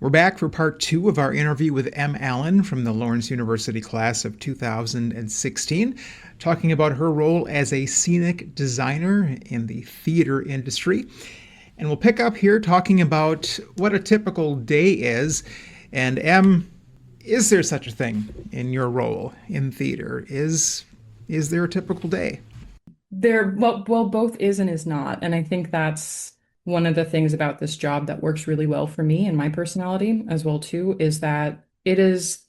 We're back for part two of our interview with Em Allen from the Lawrence University class of 2016, talking about her role as a scenic designer in the theater industry. And we'll pick up here talking about what a typical day is. And Em, is there such a thing in your role in theater? Is there a typical day? Both is and is not. And I think that's one of the things about this job that works really well for me and my personality as well too, is that it is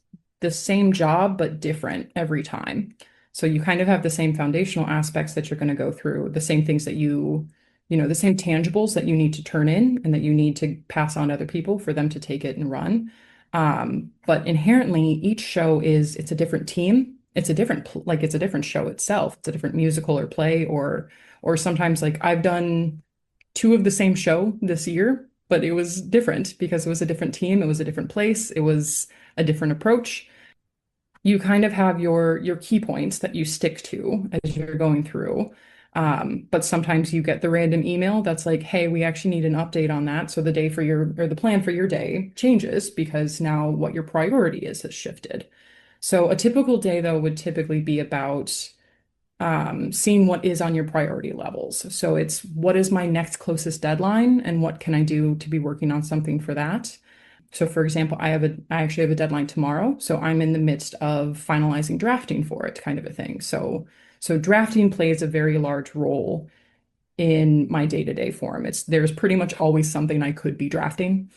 the same job but different every time. So you kind of have the same foundational aspects that you're going to go through, the same things that the same tangibles that you need to turn in and that you need to pass on to other people for them to take it and run. But inherently, each show it's a different team. It's a different show itself. It's a different musical or play, or sometimes like I've done two of the same show this year, but it was different because it was a different team, it was a different place, it was a different approach. You kind of have your key points that you stick to as you're going through. But sometimes you get the random email that's like, hey, we actually need an update on that. So the day for your or the plan for your day changes because now what your priority is has shifted. So a typical day, though, would typically be about seeing what is on your priority levels. So it's what is my next closest deadline and what can I do to be working on something for that. So for example, I actually have a deadline tomorrow. So I'm in the midst of finalizing drafting for it, kind of a thing. So drafting plays a very large role in my day-to-day form. There's pretty much always something I could be drafting.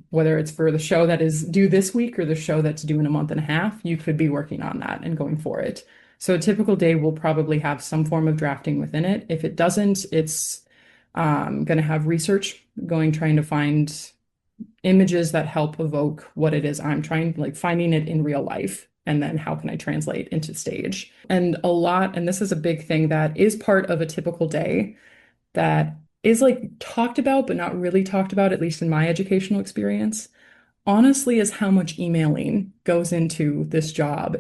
Whether it's for the show that is due this week or the show that's due in a month and a half, you could be working on that and going for it. So a typical day will probably have some form of drafting within it. If it doesn't, it's going to have research going, trying to find images that help evoke what it is I'm trying, like finding it in real life. And then how can I translate into stage? And this is a big thing that is part of a typical day that is like talked about, but not really talked about, at least in my educational experience, honestly, is how much emailing goes into this job.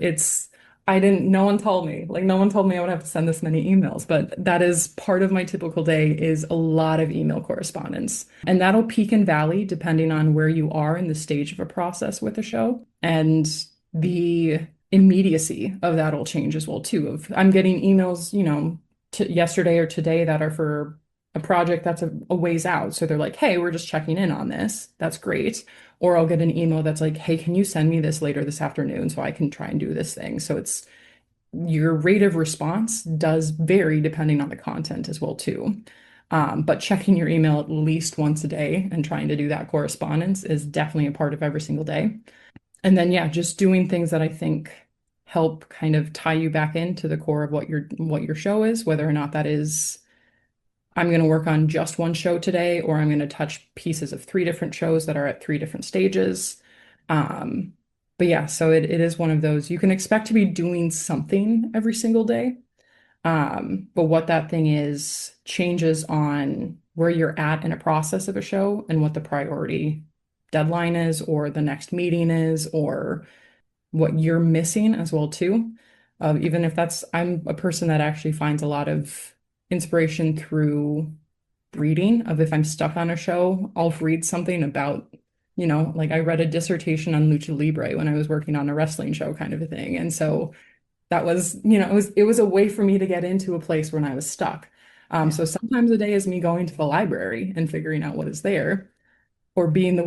No one told me, like, no one told me I would have to send this many emails, but that is part of my typical day is a lot of email correspondence. And that'll peak and valley depending on where you are in the stage of a process with a show. And the immediacy of that'll change as well, too. Of I'm getting emails, yesterday or today that are for a project that's a ways out. So they're like, hey, we're just checking in on this. That's great. Or I'll get an email that's like, hey, can you send me this later this afternoon so I can try and do this thing? So it's your rate of response does vary depending on the content as well, too. But checking your email at least once a day and trying to do that correspondence is definitely a part of every single day. And then, yeah, just doing things that I think help kind of tie you back into the core of what your show is, whether or not that is I'm going to work on just one show today, or I'm going to touch pieces of three different shows that are at three different stages. Um, but yeah, so it is one of those. You can expect to be doing something every single day. But what that thing is changes on where you're at in a process of a show and what the priority deadline is, or the next meeting is, or what you're missing as well too. Even if I'm a person that actually finds a lot of inspiration through reading. Of if I'm stuck on a show, I'll read something about, like I read a dissertation on lucha libre when I was working on a wrestling show, kind of a thing. And so that was, it was a way for me to get into a place when I was stuck. Yeah. So sometimes a day is me going to the library and figuring out what is there, or being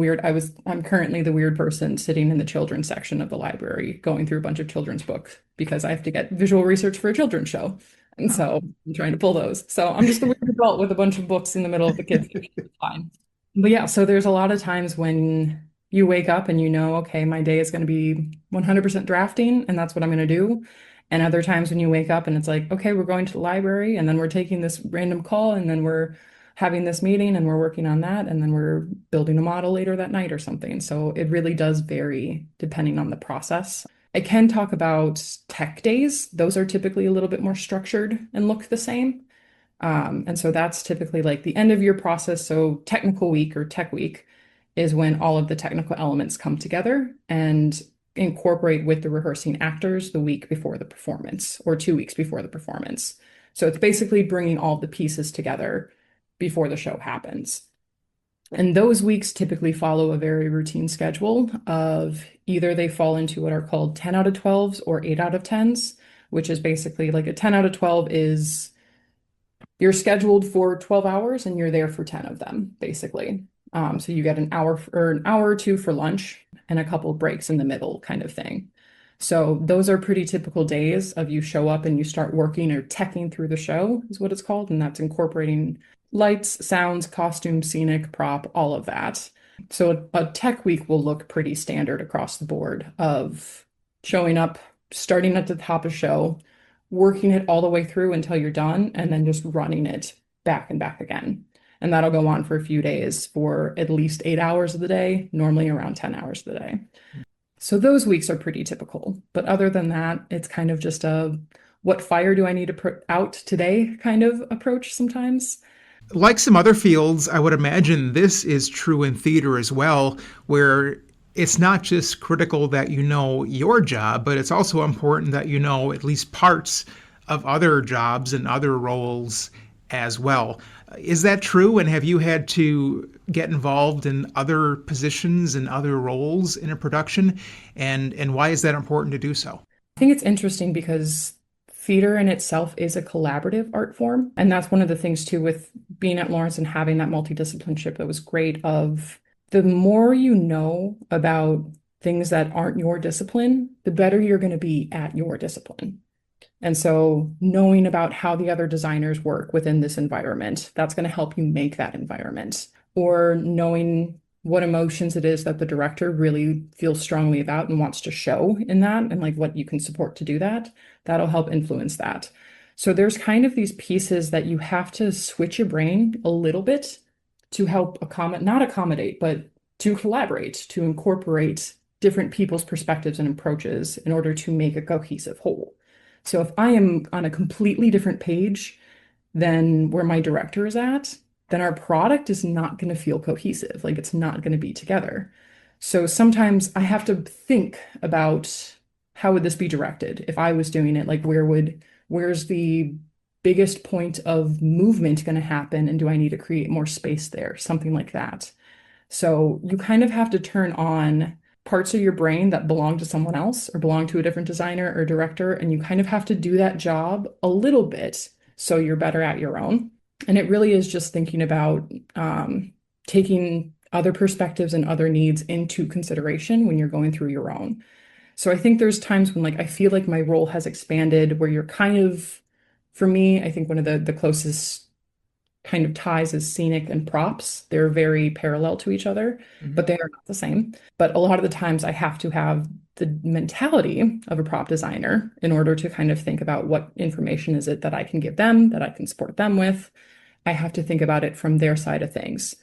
I'm currently the weird person sitting in the children's section of the library going through a bunch of children's books because I have to get visual research for a children's show. And Oh. so I'm trying to pull those. So I'm just the weird adult with a bunch of books in the middle of the kids' section. It's fine. But yeah, so there's a lot of times when you wake up and okay, my day is going to be 100% drafting, and that's what I'm going to do. And other times when you wake up and it's like, okay, we're going to the library, and then we're taking this random call, and then we're having this meeting, and we're working on that, and then we're building a model later that night or something. So it really does vary depending on the process. I can talk about tech days. Those are typically a little bit more structured and look the same. And so that's typically like the end of your process. So technical week or tech week is when all of the technical elements come together and incorporate with the rehearsing actors the week before the performance or 2 weeks before the performance. So it's basically bringing all the pieces together before the show happens. And those weeks typically follow a very routine schedule of either they fall into what are called 10 out of 12s or 8 out of 10s, which is basically like a 10 out of 12 is you're scheduled for 12 hours and you're there for 10 of them, basically. So you get an hour or two for lunch and a couple breaks in the middle kind of thing. So those are pretty typical days of you show up and you start working or teching through the show is what it's called. And that's incorporating lights, sounds, costume, scenic, prop, all of that. So a tech week will look pretty standard across the board of showing up, starting at the top of show, working it all the way through until you're done, and then just running it back and back again. And that'll go on for a few days for at least 8 hours of the day, normally around 10 hours of the day. So those weeks are pretty typical. But other than that, it's kind of just a what fire do I need to put out today kind of approach sometimes. Like some other fields, I would imagine this is true in theater as well, where it's not just critical that you know your job, but it's also important that you know at least parts of other jobs and other roles as well. Is that true? And have you had to get involved in other positions and other roles in a production? And why is that important to do so? I think it's interesting because theater in itself is a collaborative art form. And that's one of the things too with being at Lawrence and having that multidisciplineship that was great of the more you know about things that aren't your discipline, the better you're going to be at your discipline. And so knowing about how the other designers work within this environment, that's going to help you make that environment. Or knowing what emotions it is that the director really feels strongly about and wants to show in that, and like what you can support to do that, that'll help influence that. So there's kind of these pieces that you have to switch your brain a little bit to help not accommodate, but to collaborate, to incorporate different people's perspectives and approaches in order to make a cohesive whole. So if I am on a completely different page than where my director is at, then our product is not going to feel cohesive. Like it's not going to be together. So sometimes I have to think about how would this be directed? If I was doing it, like where's the biggest point of movement going to happen? And do I need to create more space there? Something like that. So you kind of have to turn on parts of your brain that belong to someone else or belong to a different designer or director, and you kind of have to do that job a little bit so you're better at your own. And it really is just thinking about taking other perspectives and other needs into consideration when you're going through your own. So I think there's times when like I feel like my role has expanded where you're kind of, for me, I think one of the closest kind of ties is scenic and props. They're very parallel to each other, but they are not the same. But a lot of the times I have to have the mentality of a prop designer in order to kind of think about what information is it that I can give them, that I can support them with. I have to think about it from their side of things,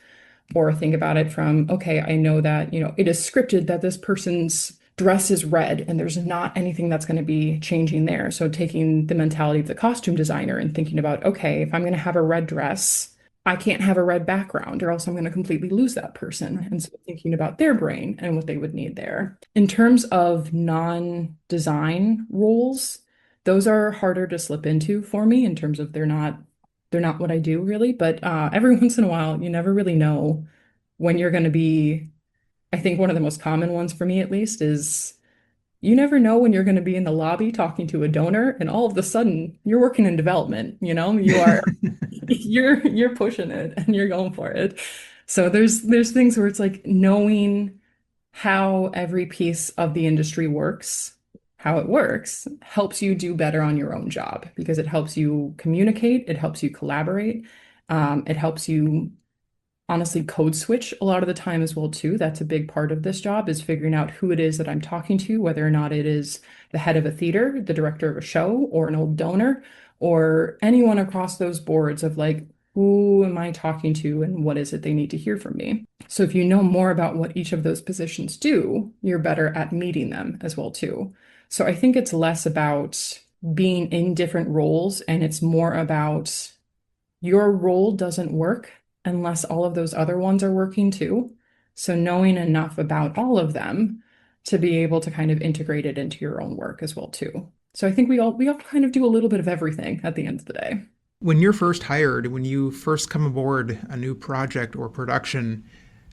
or think about it from, okay, I know that, it is scripted that this person's dress is red and there's not anything that's going to be changing there. So taking the mentality of the costume designer and thinking about, okay, if I'm going to have a red dress, I can't have a red background or else I'm going to completely lose that person. And so thinking about their brain and what they would need there. In terms of non-design roles, those are harder to slip into for me in terms of they're not what I do really, but every once in a while, you never really know when you're going to be. I think one of the most common ones for me, at least, is you never know when you're going to be in the lobby talking to a donor, and all of a sudden you're working in development. You are you're pushing it and you're going for it. So there's things where it's like knowing how every piece of the industry works, how it works, helps you do better on your own job because it helps you communicate, it helps you collaborate, it helps you honestly code switch a lot of the time as well too. That's a big part of this job is figuring out who it is that I'm talking to, whether or not it is the head of a theater, the director of a show, or an old donor, or anyone across those boards of like, who am I talking to and what is it they need to hear from me? So if you know more about what each of those positions do, you're better at meeting them as well too. So I think it's less about being in different roles and it's more about your role doesn't work unless all of those other ones are working too. So knowing enough about all of them to be able to kind of integrate it into your own work as well too. So I think we all kind of do a little bit of everything at the end of the day. When you're first hired, when you first come aboard a new project or production,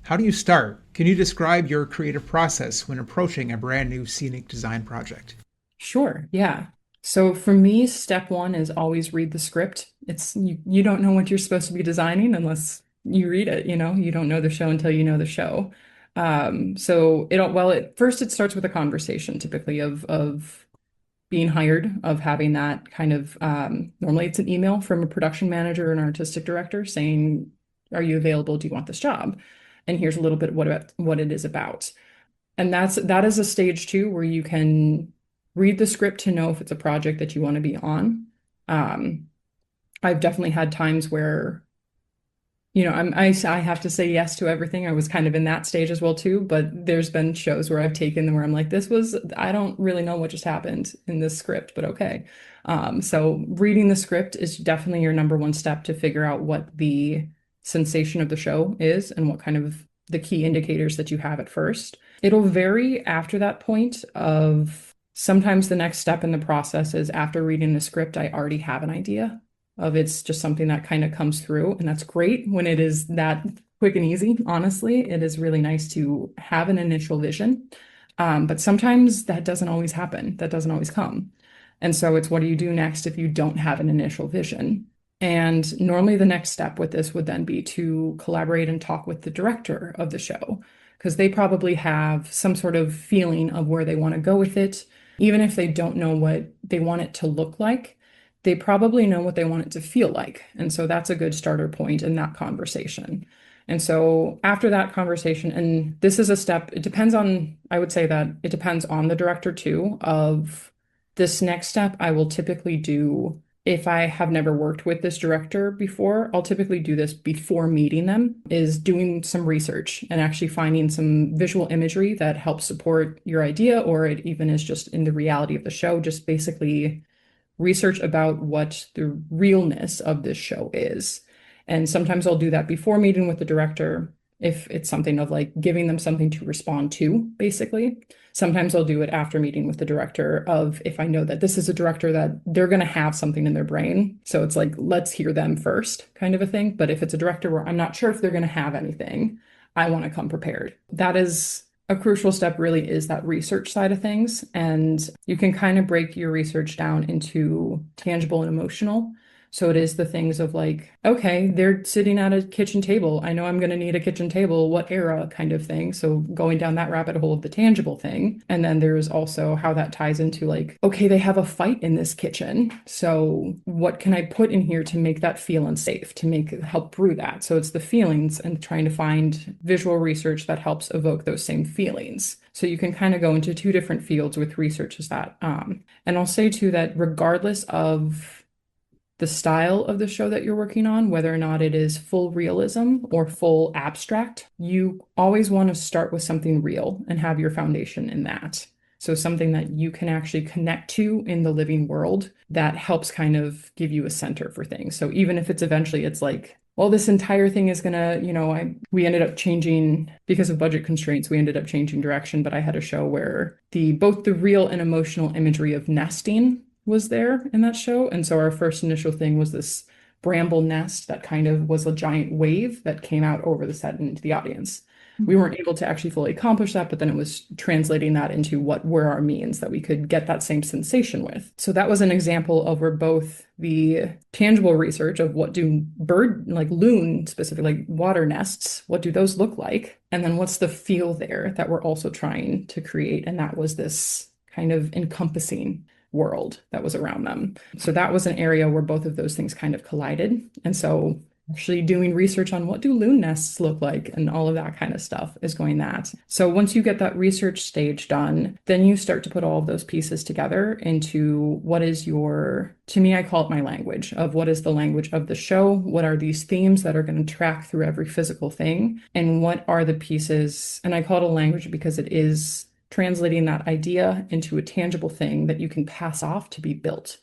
How do you start? Can you describe your creative process when approaching a brand new scenic design project? Sure, yeah. So for me, step one is always read the script. You don't know what you're supposed to be designing unless you read it, you don't know the show until you know the show. So it first it starts with a conversation typically of being hired, of having that kind of normally it's an email from a production manager or an artistic director saying, "Are you available? Do you want this job?" And here's a little bit what it is about. And that is a stage two where you can read the script to know if it's a project that you want to be on. Um, I've definitely had times where I have to say yes to everything. I was kind of in that stage as well too, but there's been shows where I've taken where I'm like, I don't really know what just happened in this script, but okay. So reading the script is definitely your number one step to figure out what the sensation of the show is and what kind of the key indicators that you have at first. It'll vary after that point of sometimes the next step in the process is after reading the script, I already have an idea of it's just something that kind of comes through. And that's great when it is that quick and easy. Honestly, it is really nice to have an initial vision. But sometimes that doesn't always happen. That doesn't always come. And so it's what do you do next if you don't have an initial vision? And normally the next step with this would then be to collaborate and talk with the director of the show, because they probably have some sort of feeling of where they want to go with it. Even if they don't know what they want it to look like, they probably know what they want it to feel like. And so that's a good starter point in that conversation. And so after that conversation, and this is a step, I would say that it depends on the director too, of this next step, I will typically do if I have never worked with this director before, I'll typically do this before meeting them, is doing some research and actually finding some visual imagery that helps support your idea, or it even is just in the reality of the show, just basically research about what the realness of this show is. And sometimes I'll do that before meeting with the director if it's something of like giving them something to respond to, basically. Sometimes I'll do it after meeting with the director of if I know that this is a director that they're going to have something in their brain. So it's like, let's hear them first kind of a thing. But if it's a director where I'm not sure if they're going to have anything, I want to come prepared. That is a crucial step really is that research side of things. And you can kind of break your research down into tangible and emotional. So it is the things of like, okay, they're sitting at a kitchen table. I know I'm going to need a kitchen table. What era kind of thing? So going down that rabbit hole of the tangible thing. And then there's also how that ties into like, okay, they have a fight in this kitchen. So what can I put in here to make that feel unsafe, to help brew that? So it's the feelings and trying to find visual research that helps evoke those same feelings. So you can kind of go into two different fields with research as that. And I'll say too that regardless of the style of the show that you're working on, whether or not it is full realism or full abstract, you always want to start with something real and have your foundation in that. So something that you can actually connect to in the living world that helps kind of give you a center for things. So even if it's like, well, this entire thing is gonna, we ended up changing because of budget constraints, we ended up changing direction, but I had a show where both the real and emotional imagery of nesting was there in that show. And so our first initial thing was this bramble nest that kind of was a giant wave that came out over the set and into the audience. We weren't able to actually fully accomplish that, but then it was translating that into what were our means that we could get that same sensation with. So that was an example of where both the tangible research of what do like loon, specifically like water nests, what do those look like? And then what's the feel there that we're also trying to create? And that was this kind of encompassing world that was around them. So that was an area where both of those things kind of collided. And so actually doing research on what do loon nests look like and all of that kind of stuff is going that. So once you get that research stage done, then you start to put all of those pieces together into what is to me, I call it my language of what is the language of the show? What are these themes that are going to track through every physical thing? And what are the pieces? And I call it a language because it is translating that idea into a tangible thing that you can pass off to be built.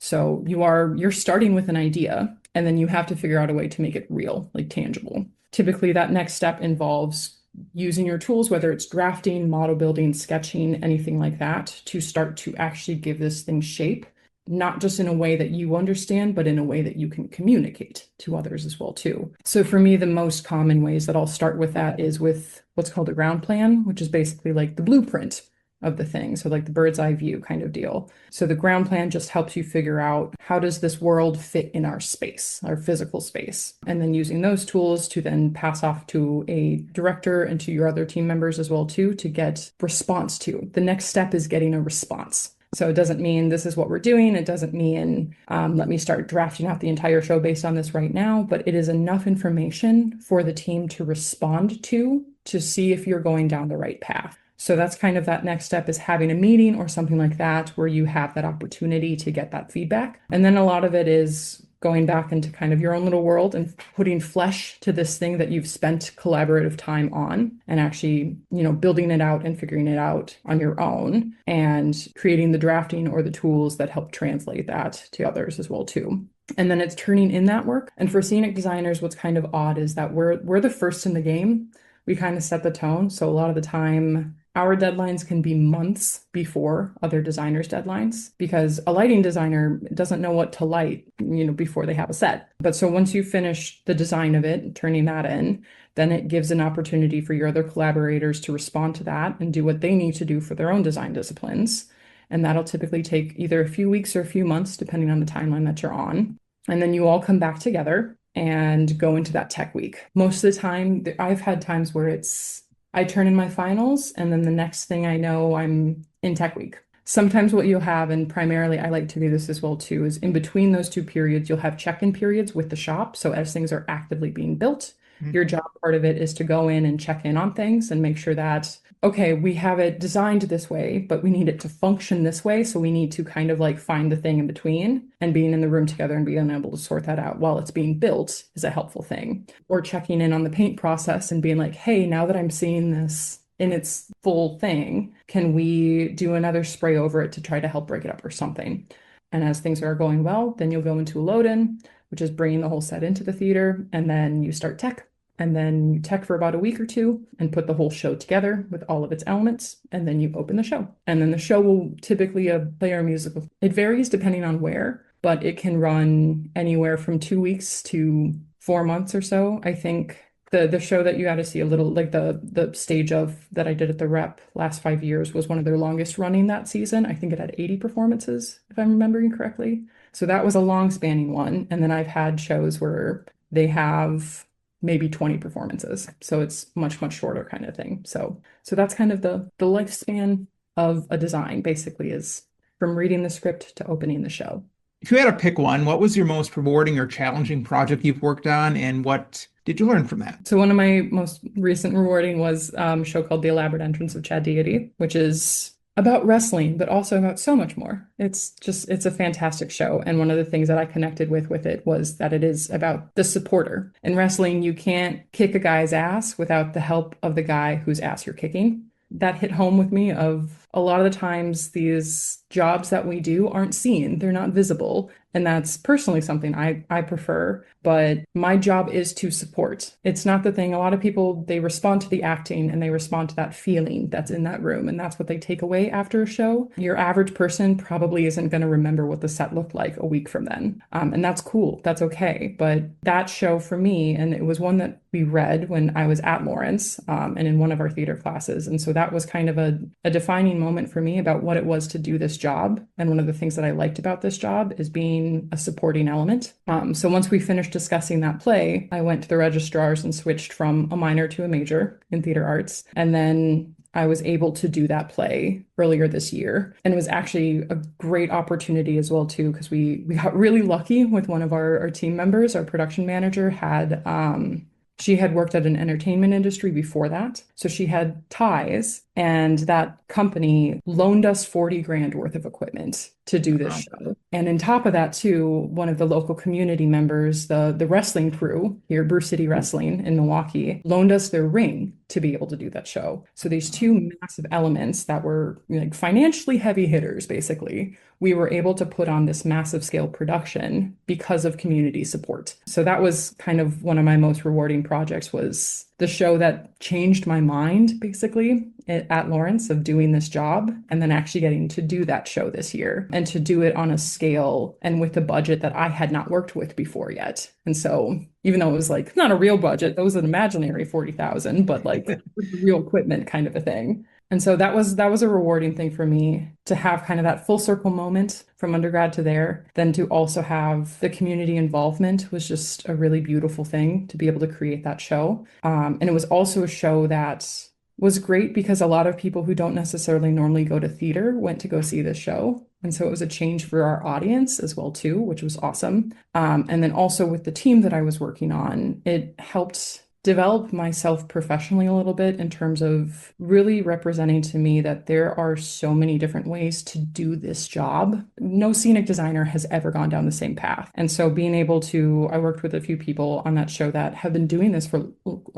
So you're starting with an idea and then you have to figure out a way to make it real, like tangible. Typically that next step involves using your tools, whether it's drafting, model building, sketching, anything like that, to start to actually give this thing shape not just in a way that you understand, but in a way that you can communicate to others as well too. So for me, the most common ways that I'll start with that is with what's called a ground plan, which is basically like the blueprint of the thing. So like the bird's eye view kind of deal. So the ground plan just helps you figure out how does this world fit in our space, our physical space, and then using those tools to then pass off to a director and to your other team members as well too to get response to. The next step is getting a response. So it doesn't mean this is what we're doing. It doesn't mean let me start drafting out the entire show based on this right now, but it is enough information for the team to respond to see if you're going down the right path. So that's kind of that next step is having a meeting or something like that where you have that opportunity to get that feedback. And then a lot of it is going back into kind of your own little world and putting flesh to this thing that you've spent collaborative time on and actually, building it out and figuring it out on your own and creating the drafting or the tools that help translate that to others as well too. And then it's turning in that work. And for scenic designers, what's kind of odd is that we're the first in the game. We kind of set the tone. So a lot of the time, our deadlines can be months before other designers' deadlines because a lighting designer doesn't know what to light, before they have a set. But so once you finish the design of it, turning that in, then it gives an opportunity for your other collaborators to respond to that and do what they need to do for their own design disciplines. And that'll typically take either a few weeks or a few months, depending on the timeline that you're on. And then you all come back together and go into that tech week. Most of the time, I've had times where I turn in my finals, and then the next thing I know, I'm in tech week. Sometimes what you'll have, and primarily I like to do this as well too, is in between those two periods, you'll have check-in periods with the shop. So as things are actively being built, your job part of it is to go in and check in on things and make sure that, okay, we have it designed this way, but we need it to function this way. So we need to kind of like find the thing in between, and being in the room together and being able to sort that out while it's being built is a helpful thing. Or checking in on the paint process and being like, hey, now that I'm seeing this in its full thing, can we do another spray over it to try to help break it up or something? And as things are going well, then you'll go into a load-in, which is bringing the whole set into the theater, and then you start tech. And then you tech for about a week or two and put the whole show together with all of its elements. And then you open the show. And then the show will typically play our musical. It varies depending on where, but it can run anywhere from 2 weeks to 4 months or so. I think the show that you got to see a little, like the stage of that I did at the Rep last 5 years was one of their longest running that season. I think it had 80 performances, if I'm remembering correctly. So that was a long spanning one. And then I've had shows where they have maybe 20 performances. So it's much, much shorter kind of thing. So that's kind of the lifespan of a design, basically, is from reading the script to opening the show. If you had to pick one, what was your most rewarding or challenging project you've worked on, and what did you learn from that? So one of my most recent rewarding was a show called The Elaborate Entrance of Chad Deity, which is about wrestling, but also about so much more. It's a fantastic show. And one of the things that I connected with it was that it is about the supporter. In wrestling, you can't kick a guy's ass without the help of the guy whose ass you're kicking. That hit home with me of a lot of the times these jobs that we do aren't seen, they're not visible. And that's personally something I prefer. But my job is to support. It's not the thing. A lot of people, they respond to the acting and they respond to that feeling that's in that room. And that's what they take away after a show. Your average person probably isn't going to remember what the set looked like a week from then. And that's cool. That's okay. But that show for me, and it was one that we read when I was at Lawrence and in one of our theater classes. And so that was kind of a defining moment for me about what it was to do this job. And one of the things that I liked about this job is being a supporting element. So once we finished discussing that play, I went to the registrars and switched from a minor to a major in theater arts. And then I was able to do that play earlier this year. And it was actually a great opportunity as well, too, because we got really lucky with one of our team members. Our production manager she had worked at an entertainment industry before that. So she had ties, and that company loaned us 40 grand worth of equipment to do this show. And on top of that, too, one of the local community members, the wrestling crew here, Bruce City Wrestling in Milwaukee, loaned us their ring to be able to do that show. So these two massive elements that were like financially heavy hitters, basically, we were able to put on this massive scale production because of community support. So that was kind of one of my most rewarding projects, was the show that changed my mind, basically, at Lawrence of doing this job and then actually getting to do that show this year and to do it on a scale and with a budget that I had not worked with before yet. And so even though it was like not a real budget, that was an imaginary 40,000, but like real equipment kind of a thing. And so that was a rewarding thing for me to have kind of that full circle moment from undergrad to there. Then to also have the community involvement was just a really beautiful thing to be able to create that show. And it was also a show that was great because a lot of people who don't necessarily normally go to theater went to go see this show. And so it was a change for our audience as well too, which was awesome. And then also with the team that I was working on, it helped develop myself professionally a little bit in terms of really representing to me that there are so many different ways to do this job. No scenic designer has ever gone down the same path. And so being able to, I worked with a few people on that show that have been doing this for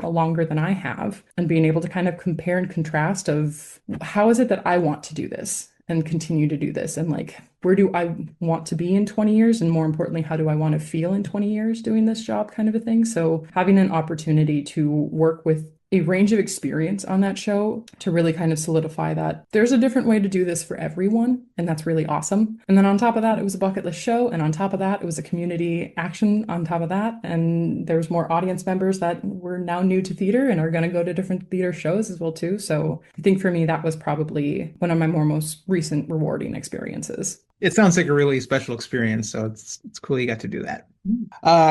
longer than I have, and being able to kind of compare and contrast of how is it that I want to do this and continue to do this, and like where do I want to be in 20 years, and more importantly, how do I want to feel in 20 years doing this job, kind of a thing. So having an opportunity to work with a range of experience on that show to really kind of solidify that there's a different way to do this for everyone, and that's really awesome. And then on top of that, it was a bucket list show, and on top of that, it was a community action on top of that, and there's more audience members that were now new to theater and are going to go to different theater shows as well too. So I think for me, that was probably one of my most recent rewarding experiences. It sounds like a really special experience, so it's cool you got to do that.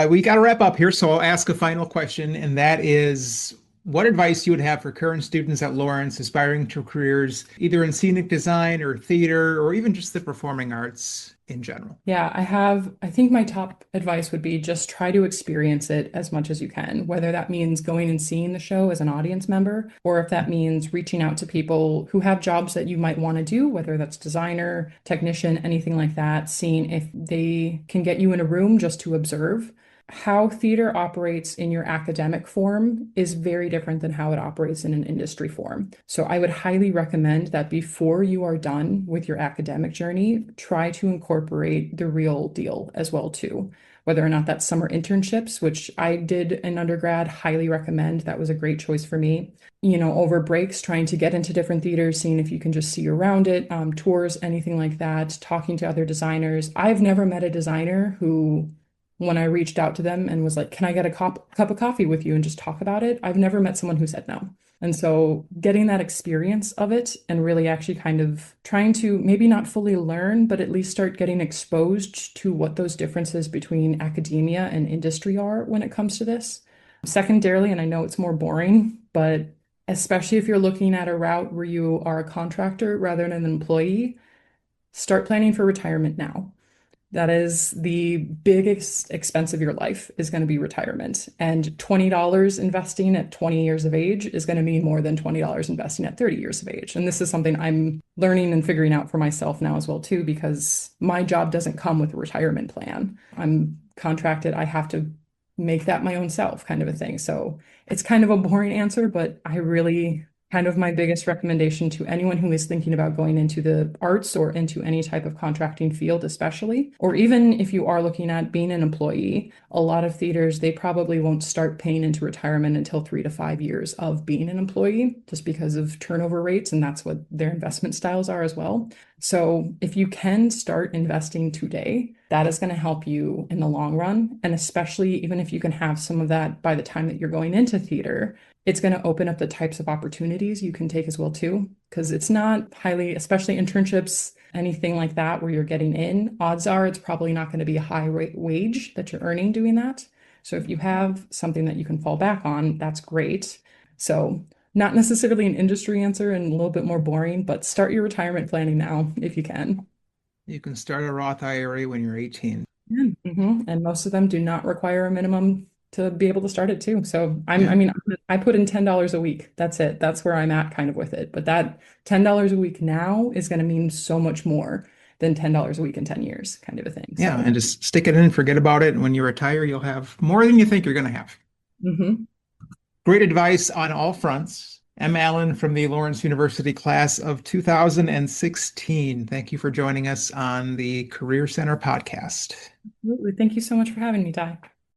We got to wrap up here, so I'll ask a final question, and that is what advice you would have for current students at Lawrence aspiring to careers either in scenic design or theater or even just the performing arts in general? Yeah, I think my top advice would be just try to experience it as much as you can, whether that means going and seeing the show as an audience member, or if that means reaching out to people who have jobs that you might want to do, whether that's designer, technician, anything like that, seeing if they can get you in a room just to observe. How theater operates in your academic form is very different than how it operates in an industry form. So I would highly recommend that before you are done with your academic journey, try to incorporate the real deal as well too. Whether or not that's summer internships, which I did in undergrad, highly recommend. That was a great choice for me. Over breaks, trying to get into different theaters, seeing if you can just see around it, tours, anything like that, talking to other designers. I've never met a designer who, when I reached out to them and was like, can I get a cup of coffee with you and just talk about it? I've never met someone who said no. And so getting that experience of it and really actually kind of trying to maybe not fully learn, but at least start getting exposed to what those differences between academia and industry are when it comes to this. Secondarily, and I know it's more boring, but especially if you're looking at a route where you are a contractor rather than an employee, start planning for retirement now. That is the biggest expense of your life is going to be retirement. And $20 investing at 20 years of age is going to mean more than $20 investing at 30 years of age. And this is something I'm learning and figuring out for myself now as well, too, because my job doesn't come with a retirement plan. I'm contracted. I have to make that my own self, kind of a thing. So it's kind of a boring answer, but I really kind of my biggest recommendation to anyone who is thinking about going into the arts or into any type of contracting field, especially, or even if you are looking at being an employee, a lot of theaters, they probably won't start paying into retirement until 3 to 5 years of being an employee, just because of turnover rates. And that's what their investment styles are as well. So if you can start investing today, that is going to help you in the long run. And especially even if you can have some of that by the time that you're going into theater, it's going to open up the types of opportunities you can take as well too, because it's not highly, especially internships, anything like that where you're getting in, odds are it's probably not going to be a high rate wage that you're earning doing that. So if you have something that you can fall back on, that's great. So not necessarily an industry answer and a little bit more boring, but start your retirement planning now if you can. You can start a Roth IRA when you're 18. Yeah. And most of them do not require a minimum to be able to start it too. So Yeah. I mean, I put in $10 a week. That's it. That's where I'm at kind of with it. But that $10 a week now is going to mean so much more than $10 a week in 10 years, kind of a thing. Yeah, So, and just stick it in, forget about it. And when you retire, you'll have more than you think you're going to have. mhm. Great advice on all fronts. Em Allen from the Lawrence University class of 2016. Thank you for joining us on the Career Center podcast. Absolutely. Thank you so much for having me, Ty.